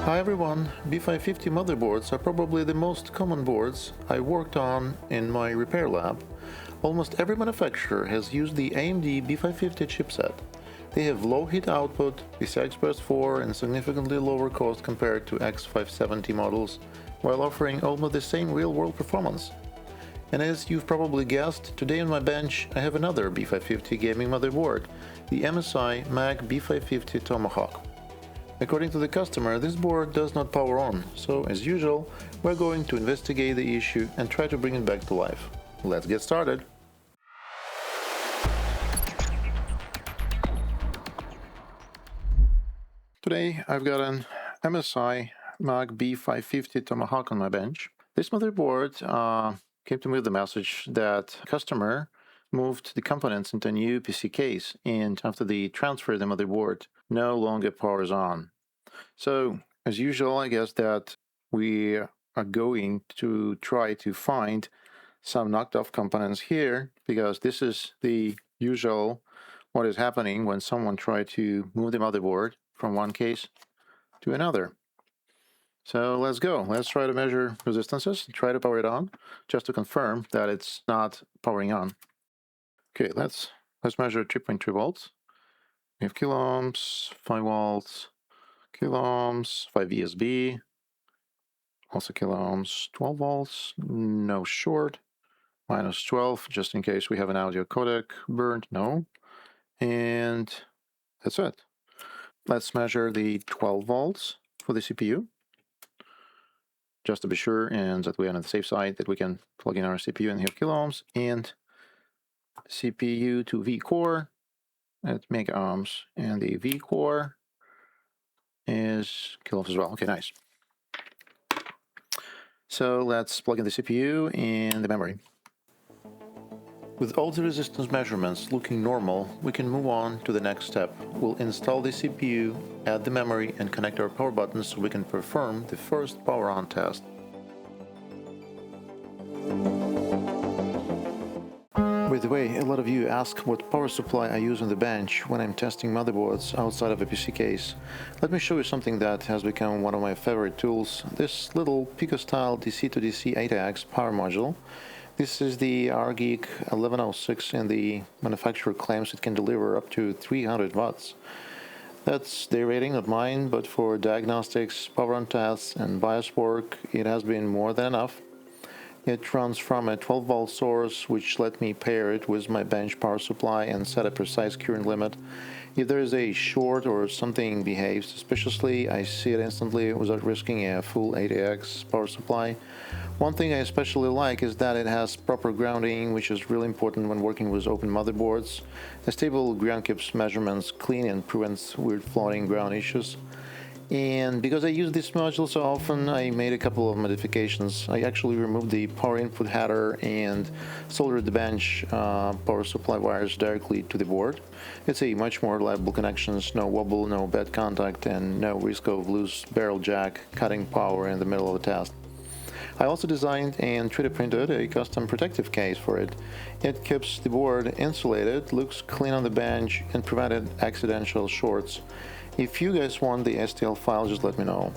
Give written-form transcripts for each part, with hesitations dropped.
Hi everyone, B550 motherboards are probably the most common boards I worked on in my repair lab. Almost every manufacturer has used the AMD B550 chipset. They have low heat output, PCI Express 4 and significantly lower cost compared to X570 models, while offering almost the same real-world performance. And as you've probably guessed, today on my bench I have another B550 gaming motherboard, the MSI B550 Tomahawk. According to the customer, this board does not power on, so as usual, we're going to investigate the issue and try to bring it back to life. Let's get started! Today I've got an MSI B550 Tomahawk on my bench. This motherboard came to me with the message that customer moved the components into a new PC case, and after the transfer, the motherboard no longer powers on. So, as usual, I guess that we are going to try to find some knocked off components here, because this is the usual what is happening when someone tries to move the motherboard from one case to another. So let's go. Let's try to measure resistances, try to power it on, just to confirm that it's not powering on. Okay, let's measure 3.3 volts. We have kilo ohms, 5 volts, kilo ohms, 5 VSB, also kilo ohms, 12 volts, no short, minus 12, just in case we have an audio codec burned, no. And that's it. Let's measure the 12 volts for the CPU, just to be sure, and that we are on the safe side, that we can plug in our CPU and have kilo ohms, and CPU to V core at mega ohms, and the V core is kilo ohms as well. Okay, nice. So let's plug in the CPU and the memory. With all the resistance measurements looking normal, we can move on to the next step. We'll install the CPU, add the memory, and connect our power buttons so we can perform the first power on test. By the way, a lot of you ask what power supply I use on the bench when I'm testing motherboards outside of a PC case. Let me show you something that has become one of my favorite tools, this little Pico-style DC-to-DC ATX power module. This is the RGeek 1106, and the manufacturer claims it can deliver up to 300 watts. That's their rating, not mine, but for diagnostics, power on tests, and BIOS work, it has been more than enough. It runs from a 12-volt source, which let me pair it with my bench power supply and set a precise current limit. If there is a short or something behaves suspiciously, I see it instantly without risking a full ATX power supply. One thing I especially like is that it has proper grounding, which is really important when working with open motherboards. A stable ground keeps measurements clean and prevents weird floating ground issues. And because I use this module so often, I made a couple of modifications. I actually removed the power input header and soldered the bench power supply wires directly to the board. It's a much more reliable connection, no wobble, no bad contact, and no risk of loose barrel jack cutting power in the middle of a test. I also designed and 3D printed a custom protective case for it. It keeps the board insulated, looks clean on the bench, and prevented accidental shorts. If you guys want the STL file, just let me know.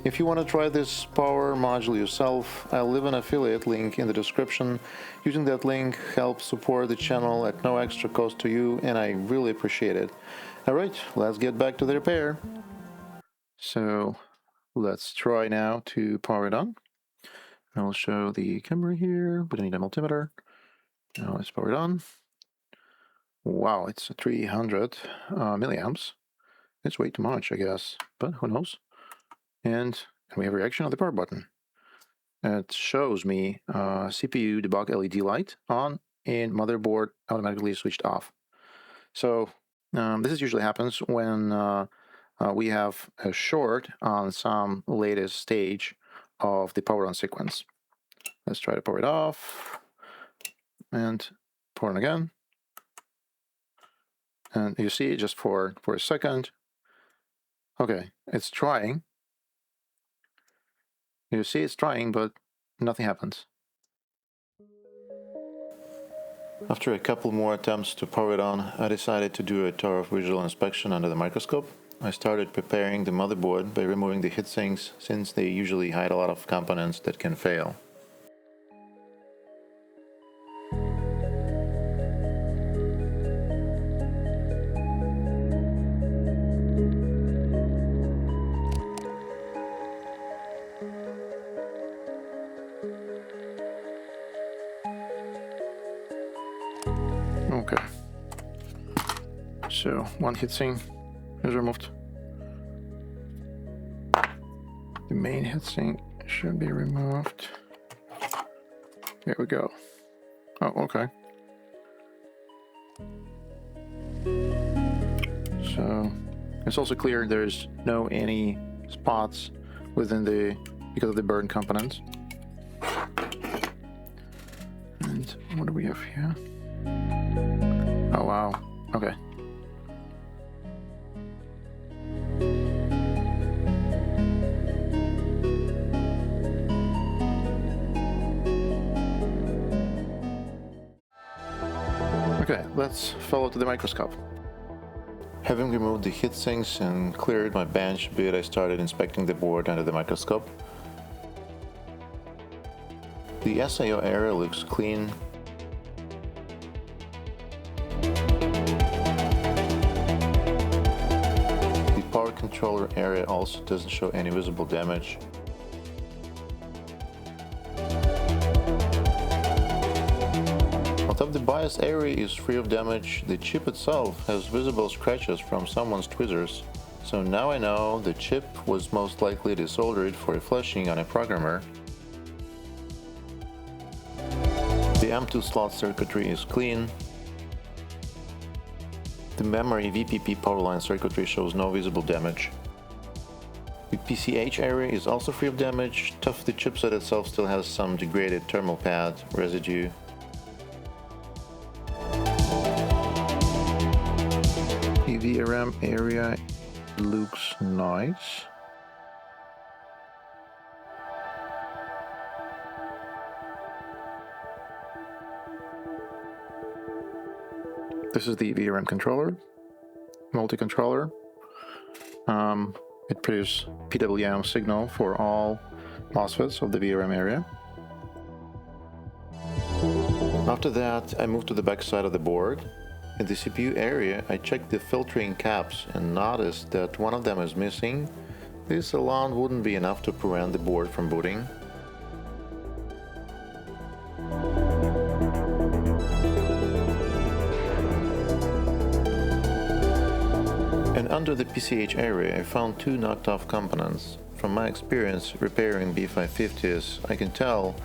If you want to try this power module yourself, I'll leave an affiliate link in the description. Using that link helps support the channel at no extra cost to you, and I really appreciate it. Alright, let's get back to the repair. So let's try now to power it on. I'll show the camera here, but I need a multimeter. Now let's power it on. Wow, it's 300 milliamps. It's way too much, I guess, but who knows? And we have a reaction on the power button. It shows me CPU debug LED light on and motherboard automatically switched off. So this usually happens when we have a short on some latest stage of the power on sequence. Let's try to power it off and power on again. And you see, just for a second, okay, it's trying. You see it's trying, but nothing happens. After a couple more attempts to power it on, I decided to do a thorough visual inspection under the microscope. I started preparing the motherboard by removing the heatsinks, since they usually hide a lot of components that can fail. Okay, so one heatsink is removed. The main heatsink should be removed. There we go. Oh, okay. So it's also clear there's no any spots within because of the burn components. And what do we have here? Oh wow, okay. Okay, let's follow to the microscope. Having removed the heatsinks and cleared my bench a bit, I started inspecting the board under the microscope. The SIO area looks clean. The power controller area also doesn't show any visible damage. Although the BIOS area is free of damage, the chip itself has visible scratches from someone's tweezers. So now I know the chip was most likely desoldered for flashing on a programmer. The M2 slot circuitry is clean. The memory VPP powerline circuitry shows no visible damage. The PCH area is also free of damage, though the chipset itself still has some degraded thermal pad residue. The VRM area looks nice. This is the VRM controller, multi-controller. It produces PWM signal for all MOSFETs of the VRM area. After that, I moved to the back side of the board. In the CPU area, I checked the filtering caps and noticed that one of them is missing. This alone wouldn't be enough to prevent the board from booting. And under the PCH area, I found two knocked off components. From my experience repairing B550s, I can tell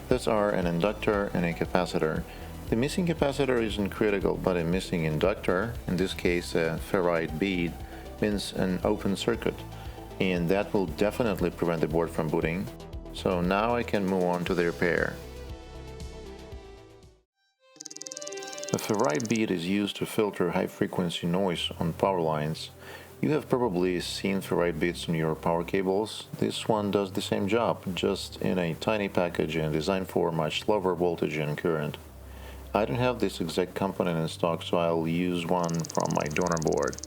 those are an inductor and a capacitor. The missing capacitor isn't critical, but a missing inductor, in this case a ferrite bead, means an open circuit, and that will definitely prevent the board from booting. So now I can move on to the repair. A ferrite bead is used to filter high-frequency noise on power lines. You have probably seen ferrite beads on your power cables. This one does the same job, just in a tiny package and designed for much lower voltage and current. I don't have this exact component in stock, so I'll use one from my donor board.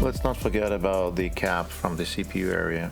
Let's not forget about the cap from the CPU area.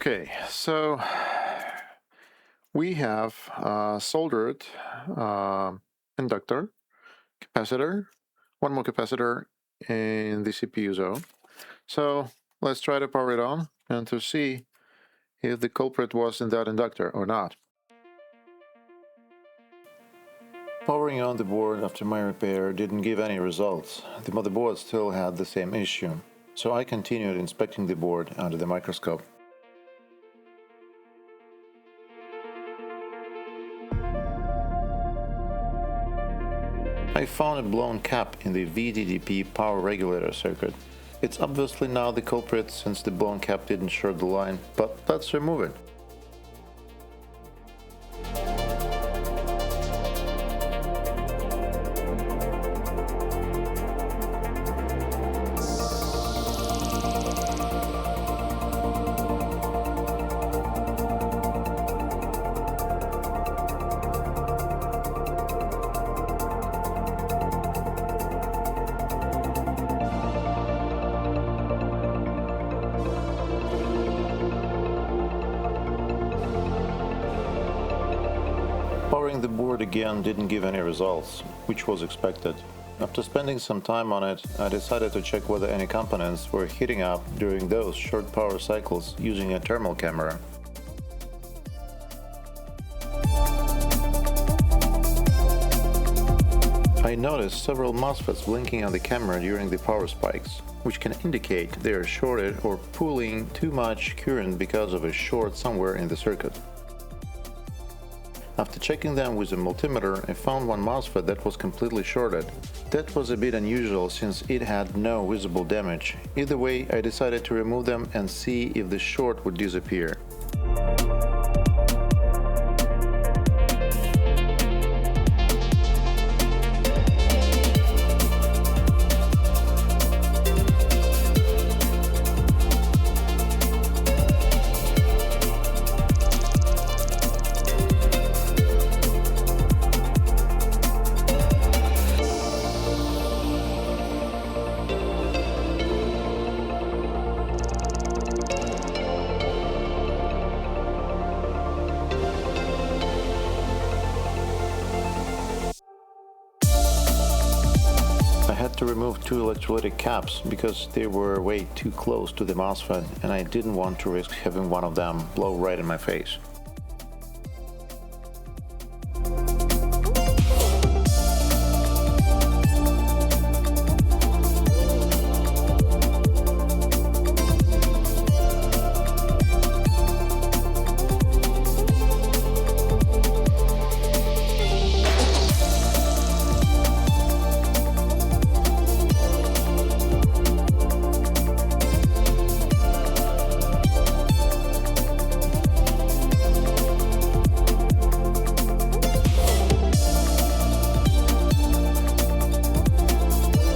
Okay, so we have a soldered inductor, capacitor, one more capacitor in the CPU zone. So let's try to power it on and to see if the culprit was in that inductor or not. Powering on the board after my repair didn't give any results. The motherboard still had the same issue, so I continued inspecting the board under the microscope. I found a blown cap in the VDDP power regulator circuit. It's obviously now the culprit since the blown cap didn't short the line, but let's remove it. Powering the board again didn't give any results, which was expected. After spending some time on it, I decided to check whether any components were heating up during those short power cycles using a thermal camera. I noticed several MOSFETs blinking on the camera during the power spikes, which can indicate they are shorted or pulling too much current because of a short somewhere in the circuit. After checking them with a multimeter, I found one MOSFET that was completely shorted. That was a bit unusual since it had no visible damage. Either way, I decided to remove them and see if the short would disappear. I had to remove two electrolytic caps because they were way too close to the MOSFET and I didn't want to risk having one of them blow right in my face.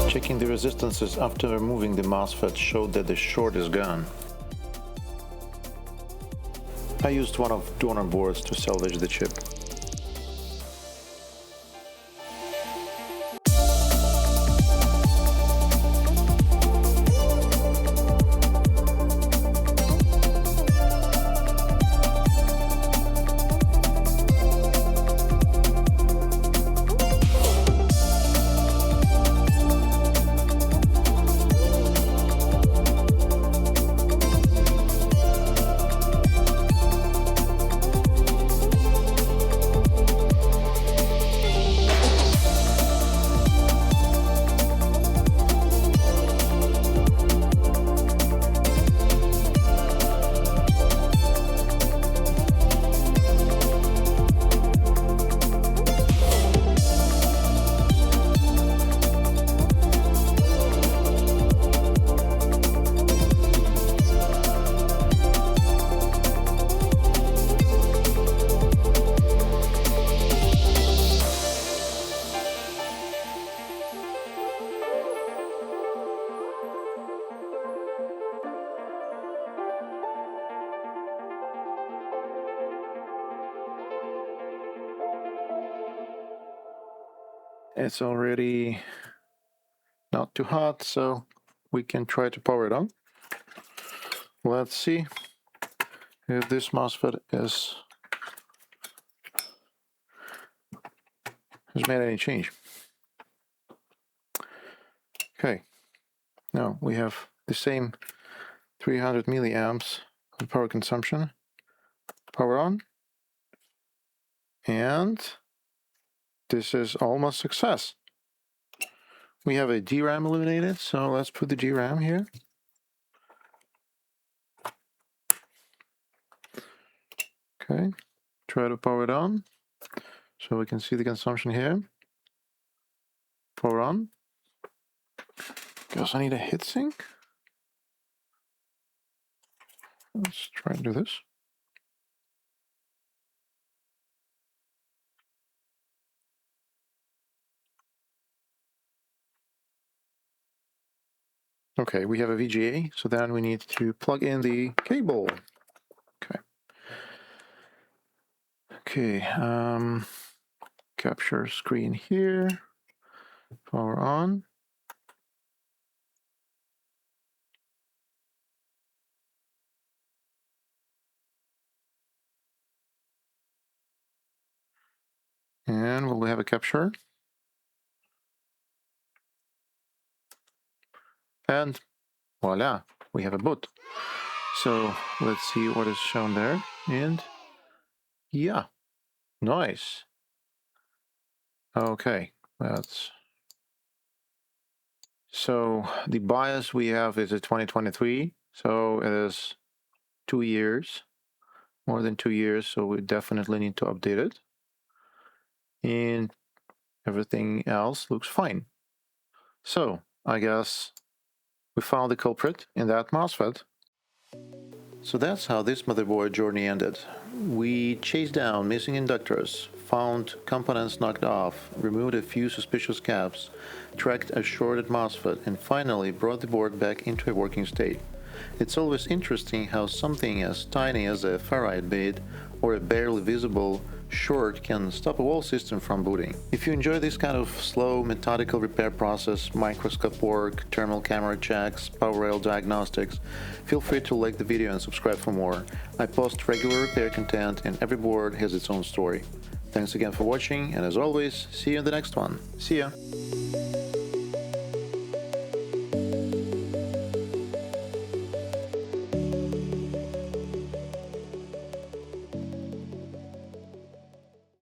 Checking the resistances after removing the MOSFET showed that the short is gone. I used one of donor boards to salvage the chip. It's already not too hot, so we can try to power it on. Let's see. if this MOSFET has made any change. Okay, now we have the same 300 milliamps of power consumption. Power on, and this is almost success. We have a DRAM illuminated, so let's put the DRAM here. Okay, try to power it on so we can see the consumption here. Power on. Guess I need a heatsink. Let's try and do this. Okay, we have a VGA, so then we need to plug in the cable. Okay, capture screen here, power on. And we'll have a capture. And voila, we have a boot. So let's see what is shown there. And yeah, nice. Okay, that's... So the BIOS we have is a 2023, so it is 2 years, more than 2 years, so we definitely need to update it. And everything else looks fine. So I guess we found the culprit in that MOSFET. So that's how this motherboard journey ended. We chased down missing inductors, found components knocked off, removed a few suspicious caps, tracked a shorted MOSFET, and finally brought the board back into a working state. It's always interesting how something as tiny as a ferrite bead or a barely visible short can stop a whole system from booting. If you enjoy this kind of slow, methodical repair process, microscope work, thermal camera checks, power rail diagnostics, feel free to like the video and subscribe for more. I post regular repair content and every board has its own story. Thanks again for watching, and as always, see you in the next one. See ya!